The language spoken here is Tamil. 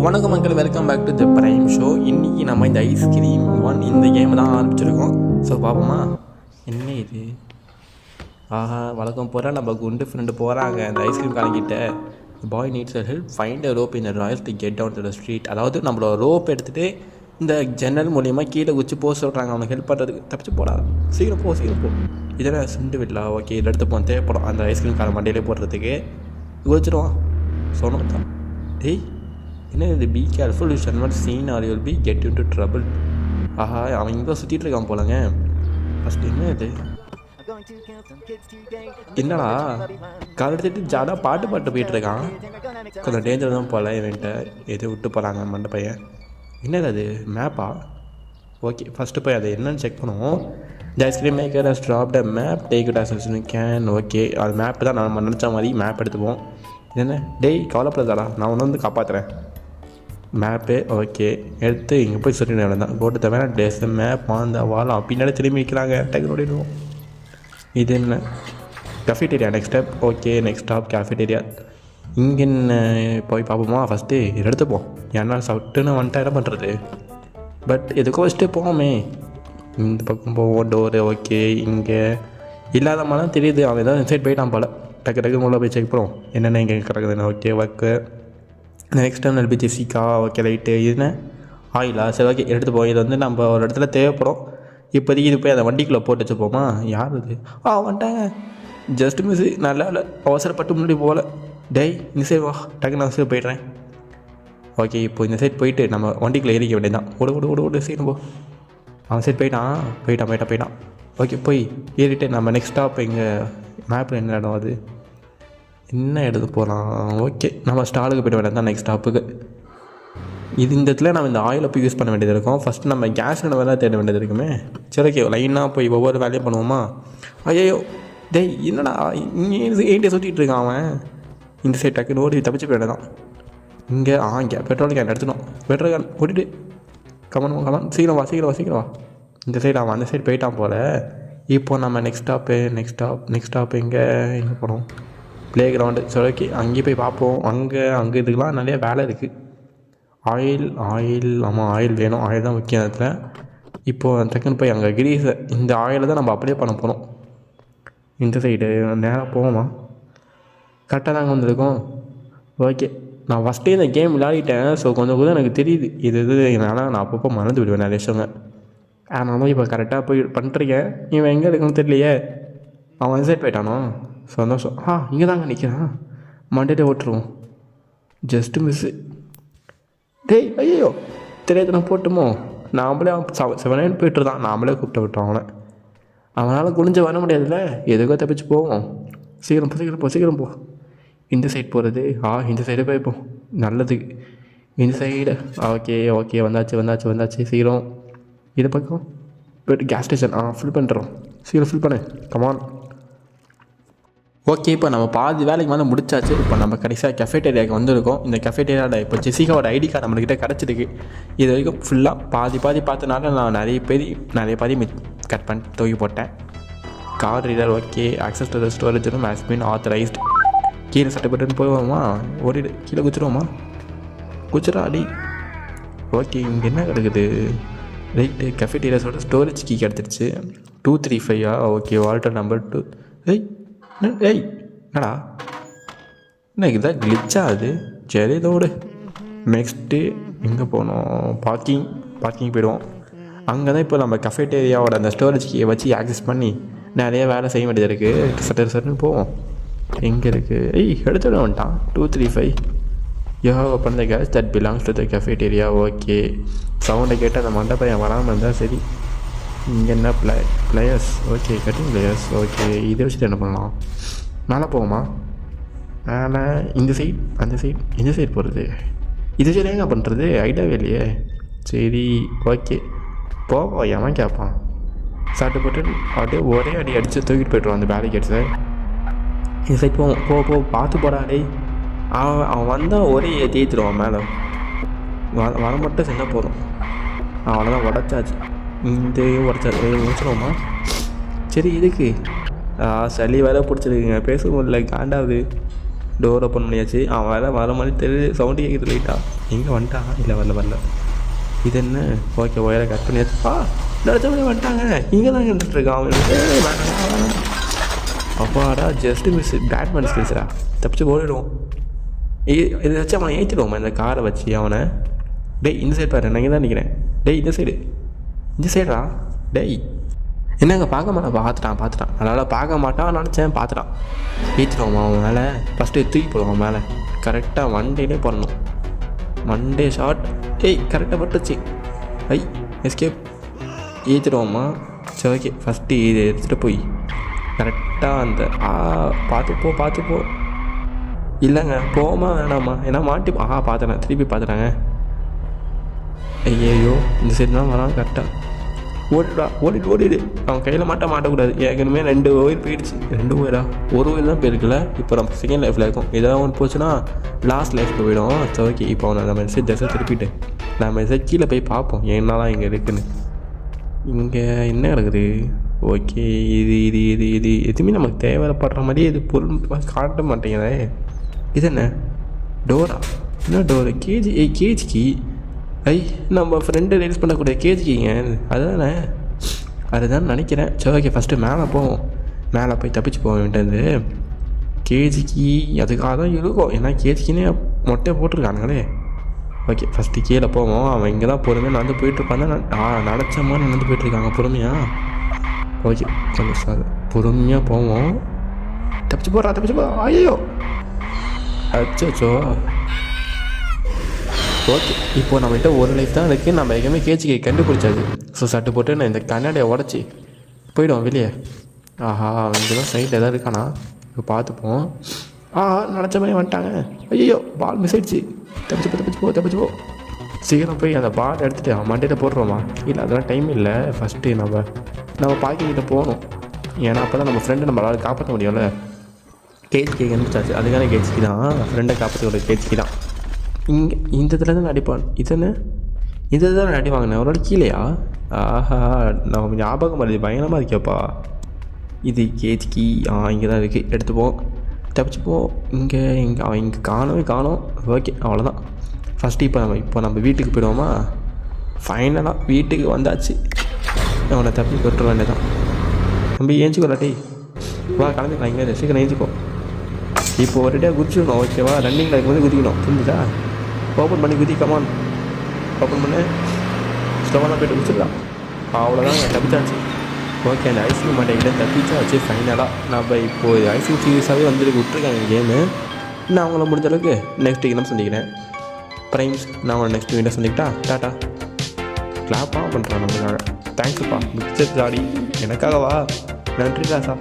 வணக்கம் மக்கள், welcome back to the prime show. இன்றைக்கி நம்ம இந்த ஐஸ்கிரீம் ஒன் இந்த கேம் தான் ஆரம்பிச்சிருக்கோம். ஸோ பார்ப்போமா என்ன இது. வழக்கம் போகிற நம்ம குண்டு ஃப்ரெண்டு போகிறாங்க அந்த ஐஸ்கிரீம் கலங்கிட்ட. Boy needs a help, find a rope in the royal to get down to the street. அதாவது நம்மளோட ரோப் எடுத்துகிட்டு இந்த ஜன்னல் மூலியமாக கீழே குச்சி போக சொல்கிறாங்க. அவனுக்கு ஹெல்ப் பண்ணுறதுக்கு தப்பிச்சு போடா, சீக்கிரம் போ. இதெல்லாம் சிண்டு விடலா. ஓகே, இதில் எடுத்து போக தேவைப்படும் அந்த ஐஸ்கிரீம் கார மண்டையிலே போடுறதுக்கு. குதிச்சிடுவான் சொன்னோம் தான். டேய் என்ன இது, be careful, you shall not seen are you will be get into trouble. அவன் இங்கே சுற்றிட்டு இருக்கான் போலங்க. ஃபஸ்ட்டு என்ன இது, என்னடா கால் எடுத்துட்டு ஜாடாக பாட்டு போயிட்டு இருக்கான். கொஞ்சம் டேஞ்சர் தான் போல இவன்ட்ட. எது விட்டு போகிறாங்க மண்டை பையன். என்னது அது, மேப்பா? ஓகே, ஃபஸ்ட்டு போய் அதை என்னன்னு செக் பண்ணுவோம். The ice cream maker has dropped a map, take it as can. Okay, அது மேப்பு தான் நம்ம நினச்ச மாதிரி மேப் எடுத்துப்போம். என்ன டேய் கவலைப்படாதடா, நான் ஒன்று வந்து காப்பாற்றுறேன். மேப்பு ஓகே எடுத்து இங்கே போய் சொல்லி நடந்தான். போட்டு தவிர டேஸ் மேப் அந்த வாழை பின்னாடி திரும்பி வைக்கிறாங்க. டக்கு ஓடிடுவோம். இது என்ன, cafeteria next step. Okay, next stop cafeteria. இங்கே என்ன போய் பார்ப்போமா? ஃபஸ்ட்டு எடுத்துப்போம். ஏன்னா சட்டுன்னு வந்துட்டா என்ன பண்ணுறது. பட் எதுக்கோ ஃபஸ்ட்டு போவோமே. இந்த பக்கம் போவோம். டோரு ஓகே, இங்கே இல்லாத மாதிரி தெரியுது. அவன் ஏதாவது சைட் போயிட்டான் போல். டக்கு உள்ள போய் செக் பண்ணுவோம் என்னென்ன இங்கே கிடக்குதுன்னு. Okay work. Next time LPG சிக்கா. Okay light. இதுன்னு ஆயிலா? சரி ஓகே எடுத்துப்போம். இது வந்து நம்ம ஒரு இடத்துல தேவைப்படும். இப்போதைக்கு இது போய் அந்த வண்டிக்குள்ளே போட்டு வச்சுப்போமா. யார் இது? வந்துட்டாங்க. Just miss. நல்லா இல்லை, அவசரப்பட்டு முன்னாடி போகல. டேய் இந்த சைடு வா, டக்கு நான் சைடு போய்ட்றேன். ஓகே, இப்போ இந்த சைடு போயிட்டு நம்ம வண்டிக்குள்ளே ஏறிக்க வேண்டியதான். ஓடு சைடு போ. அவன் சைடு போயிட்டான். ஓகே, போய் ஏறிட்டு நம்ம நெக்ஸ்ட் ஸ்டாப் இங்கே மேப்பில் என்ன இடம், அது என்ன எடுத்து போகலாம். ஓகே, நம்ம ஸ்டாலுக்கு போய்ட்டு வேண்டியது தான் நெக்ஸ்ட் ஸ்டாப்புக்கு. இது இந்த இடத்துல நம்ம இந்த ஆயிலை போய் யூஸ் பண்ண வேண்டியது இருக்கும். ஃபஸ்ட்டு நம்ம கேஸ் சிலிண்டர் தான் தேட வேண்டியது இருக்குமே. சரி ஓகே, லைனாக போய் ஒவ்வொரு வேலையும் பண்ணுவோமா. ஐயோ டேய் என்னடா இங்கே ஏன்ட்டே சுற்றிட்டு இருக்கான் அவன். இந்த சைடு டக்குன்னு ஓடி தப்பிச்சு போய்ட்டு தான். இங்கே பெட்ரோல் கேன் எடுத்துனோம். பெட்ரோல் கேன் ஓடிட்டு கமன் சீக்கிரம் வா. இந்த சைடு அவன் அந்த சைடு போயிட்டான் போல். இப்போ நம்ம நெக்ஸ்ட் ஸ்டாப் எங்கே போனோம்? Play ground. சரி ஓகே, அங்கேயே போய் பார்ப்போம். அங்கே இதுக்கெலாம் நிறைய வேலை இருக்குது. ஆயில் ஆமாம், ஆயில் வேணும். ஆயில் தான் முக்கியம் இடத்துல. இப்போது டக்குன்னு போய் அங்கே கிரீஸை இந்த ஆயிலை தான் நம்ம அப்ளை பண்ண போகிறோம். இந்த சைடு நேராக போவோமா? கரெக்டாக தாங்க வந்திருக்கோம். ஓகே, நான் ஃபஸ்ட்டே இந்த கேம் விளையாடிட்டேன். ஸோ கொஞ்சம் எனக்கு தெரியுது இது என்னால் நான் அப்பப்போ மறந்து விடுவேன் நிறைய விஷயங்க. ஆனாலும் இப்போ கரெக்டாக போய் பண்ணிட்டுருக்கேன். இவன் எங்கே இருக்குன்னு தெரியலையே. அவன் சைட் போயிட்டானோ, சந்தோஷம். இங்கே தாங்க நிற்கிறான். மண்டே ஓட்டுருவோம். Just miss. டேய் ஐயோ தெரியாது, நான் போட்டுமோ. நாமளே செவனேன்னு போய்ட்டுருந்தான். நாமளே கூப்பிட்டு விட்டோம் அவனை. அவனால் குனிஞ்சு வர முடியாதுல்ல. எதுக்கோ தப்பிச்சு போவோம். சீக்கிரம் போ. இந்த சைடு போகிறது. இந்த சைடு போய்ப்போம். நல்லது. இந்த சைடு ஓகே வந்தாச்சு. சீக்கிரம் இது பக்கம் போய்ட்டு கேஸ் ஸ்டேஷன் ஃபில் பண்ணுறோம். சீக்கிரம் ஃபில் பண்ணு, கமான். ஓகே, இப்போ நம்ம பாதி வேலைக்கு மேலே முடிச்சாச்சு. இப்போ நம்ம கடைசியாக கஃபேட்டேரியாவுக்கு வந்திருக்கோம். இந்த கஃபேட்டேரியாவில் இப்போ ஜெசிகாவோட ஐடி கார்டு நம்மள்கிட்ட கிடச்சிருக்கு. இது வரைக்கும் ஃபுல்லாக பாதி பார்த்தனால நான் நிறைய பாதி கட் பண்ணி தூக்கி போட்டேன். Card reader okay. Access to the storage room has been authorised. கீழே சட்டப்பட்டு போவோமா? ஓடிடு, கீழே குச்சிடுவோமா? குச்சிடா அடி. ஓகே, இங்கே என்ன கிடக்குது? ரைட்டு, கஃபேட்டேரியாஸோட ஸ்டோரேஜ் கீ கிடச்சிருச்சு. 235 ஓகே. Walter number 2. என்னடா என்ன இதுதான் கிளிச்சா அது? சரி இதோடு நெக்ஸ்ட்டு எங்கே போனோம்? பார்க்கிங் போய்டுவோம். அங்கே தான் இப்போ நம்ம கஃபேட்டேரியாவோட அந்த ஸ்டோரேஜ் கீயை வச்சு ஆக்சஸ் பண்ணி நிறைய வேலை செய்ய வேண்டியது இருக்குது. சட்டுன்னு போவோம். எங்கே இருக்குது? எடுத்துட வந்துட்டான். 235 You have opened the gas that belongs to the cafeteria. Okay, சவுண்டை கேட்டு அந்த மண்டபம் வராமல் இருந்தால் சரி. இங்கே என்ன players? Okay, cutting players. Okay, இதை வச்சுட்டு என்ன பண்ணலாம்? மேலே போவோமா? மேலே இந்த சைட் இந்த சைட் போகிறது. இது சரி எங்கே பண்ணுறது? ஐடியாவே இல்லையே. சரி ஓகே போவோம். எவன் கேட்பான்? சாப்பிட்டு போட்டு அப்படியே ஒரே அடி அடித்து தூக்கிட்டு போய்ட்டுருவான் அந்த பேரிகேட்ஸை. இந்த சைட் போ பார்த்து போடா. டேய் அவன் வந்தால் ஒரே தேய்த்துருவான் மேலே. வர மட்டும் சின்ன போதும். அவ்வளோதான், உடச்சாச்சு. இந்த உடச்சாச்சு. முடிச்சிடுவோமா? சரி இதுக்கு சளி வேறு பிடிச்சிருக்குங்க, பேச முடியல, காண்டாவது. டோர் ஓப்பன் பண்ணியாச்சு. அவன் வேலை வர மாதிரி தெரியுது, சவுண்டு கேட்குது லைட்டா. எங்கே வந்துட்டான்? இல்லை வரல. இது என்ன? ஓகே, ஒயரை கட் பண்ணியாச்சு. நினச்சவங்க வந்துட்டாங்க. இங்கே தான் இருந்துட்டுருக்கான் அவன். அப்பாடா, ஜஸ்ட்டு மிஸ். பேட்மேன் ஸ்கில்ஸ்ரா, தப்பிச்சு ஓடிடுவோம். இதை வச்சு அவனை ஏற்றிடுவோம் இந்த காரை வச்சு அவனை. டேய் இந்த சைடு பாரு, நான் இங்கே தான் நிற்கிறேன். டேய் இந்த சைடா. டேய் என்னங்க பார்க்க மாட்டான்? பார்த்துட்டான். அதனால் பார்க்க மாட்டான் நினச்சேன், பார்த்துட்டான். ஏற்றிடுவோம் அவன் மேலே. ஃபஸ்ட்டு தூக்கி போடுவான் மேலே. கரெக்டாக மண்டேலே போடணும். மண்டே ஷாட். கரெக்டாக பட்டுச்சு. எஸ்கேப். ஏற்றிடுவோம்மா. சரி ஓகே, ஃபஸ்ட்டு இது எடுத்துகிட்டு போய் கரெக்டாக அந்த பார்த்து போ. இல்லைங்க, போமா வேணாம்மா, ஏன்னா மாட்டி. பார்த்துறேன், திருப்பி பார்த்துறாங்க. ஐயோ, இந்த சைடு தான் வரான். கரெக்டாக ஓடிடு. அவன் கையில் மாட்டக்கூடாது. ஏற்கனவே 2 ஒயர் போயிடுச்சு. 2 ஒயரா? ஒரு ஒயர் தான் போயிருக்குல்ல. இப்போ நம்ம செகண்ட் லைஃப்பில் இருக்கோம். ஏதாவது ஒன்று போச்சுன்னா லாஸ்ட் லைஃப்க்கு போயிடும். சரி ஓகே, இப்போ அவனை நம்ம மெசேஜ் திருப்பிட்டு நான் மெசேஜ் கீழே போய் பார்ப்போம் என்னதான் இங்கே இருக்குன்னு. இங்கே என்ன கிடக்குது? ஓகே, இது எதுவுமே நமக்கு தேவைப்படுற மாதிரியே இது பொருள் காட்ட மாட்டேங்குதே. இது என்ன? டோரா? என்ன டோரு? கேஜிக்கு நம்ம ஃப்ரெண்டு ரிலீஸ் பண்ணக்கூடிய கேஜிக்கிங்க அதுதான் நினைக்கிறேன். சரி ஓகே, ஃபஸ்ட்டு மேலே போவோம். மேலே போய் தப்பிச்சு போவோம் வேண்டியது. கேஜிக்கு அதுக்காக தான் இருக்கும், ஏன்னா கேஜிக்கினே மொட்டை போட்டிருக்கானுங்களே. ஓகே, ஃபஸ்ட்டு கீழே போவோம். அவன் இங்கே தான் பொறுமையாக நடந்து போயிட்டுருப்பான் தான். நினச்ச மாதிரி நடந்து போயிட்டுருக்காங்க பொறுமையாக. ஓகே, கொஞ்சம் சார் பொறுமையாக போவோம். தப்பிச்சு போகிறா. ஐயோ அச்சோ. ஓகே, இப்போது நம்மகிட்ட ஒரு லைஃப் தான் இருக்குது. நம்ம எங்கேயுமே கேஜிக்கு கண்டுபிடிச்சாது. ஸோ சட்டு போட்டு நான் இந்த கண்ணாடியை உடச்சி போயிடுவோம் வெளியே. இங்கே தான் சைடில் எதாவது இருக்கானா? இப்போ பார்த்துப்போம். நினச்ச மாதிரி வந்துட்டாங்க. ஐயோ, பால் மிஸ் ஆயிடுச்சு. தப்பிச்சு போ. சீக்கிரம் போய் அந்த பால் எடுத்துகிட்டு அவன் மண்டையில் போடுறோமா? இல்லை, அதெல்லாம் டைம் இல்லை. ஃபஸ்ட்டு நம்ம பாக்கிக்கிட்ட போகணும். ஏன்னா அப்போ தான் நம்ம ஃப்ரெண்டை நம்மளால் காப்பாற்ற முடியும்ல. கேஜிக்கு கண்டுபிடிச்சாச்சு. அதுக்கான கேஜிக்கு தான், ஃப்ரெண்டை காப்பாற்றக்கூடிய கேஜிக்கு தான். இங்கே இந்த இதில் தான் அடிப்பான். இது தான் அடி வாங்கினேன். அவரோட கீழேயா? நம்ம ஞாபகம் வருது, பயங்கரமாக இருக்கேப்பா. இது கேஜிக்கு இங்கே தான் இருக்குது. எடுத்துப்போம், தப்பிச்சுப்போம். இங்கே அவன் இங்கே காணோம். ஓகே, அவ்வளோதான். ஃபஸ்ட்டு இப்போ நம்ம வீட்டுக்கு போயிடுவோமா? ஃபைனலாக வீட்டுக்கு வந்தாச்சு. அவனை தப்பி கொட்டுற வேண்டியதான். நம்ம ஏஞ்சிக்கோலாட்டி வா, கிளம்பிக்கலாம். இங்கே சீக்கிரம் ஏஞ்சிக்கோ. இப்போ ஒரு டே குதிச்சிடணும். ஓகேவா? ரன்னிங்கில் இருக்கும்போது குதிக்கணும், புரிஞ்சுதா? ஓப்பன் பண்ணி குதிக்கமான். ஓப்பன் பண்ணு. ஸ்டோவெல்லாம் போய்ட்டு குதிச்சிடலாம். அவ்வளோதான், தப்பிச்சாச்சு. ஓகே, அந்த ஐஸ்கிரீம் மாட்டேங்கிட்ட தப்பிச்சாச்சு. ஃபைனலாக நம்ம இப்போது ஐஸ்கிரீம் சீரியஸாகவே வந்துட்டு விட்டுருக்காங்க கேமு. நான் அவங்கள முடிஞ்ச அளவுக்கு நெக்ஸ்ட் வீக் நான் சந்திக்கிறேன். ப்ரைம்ஸ், நான் அவனை நெக்ஸ்ட் வீடியோ சந்திக்கிட்டா. டாட்டா. கிளாப்பாக பண்ணுறான் நம்மளுக்காக. தேங்க்ஸுப்பா, மிக்சர் ஜாடி எனக்காகவா? நன்றி ராசா.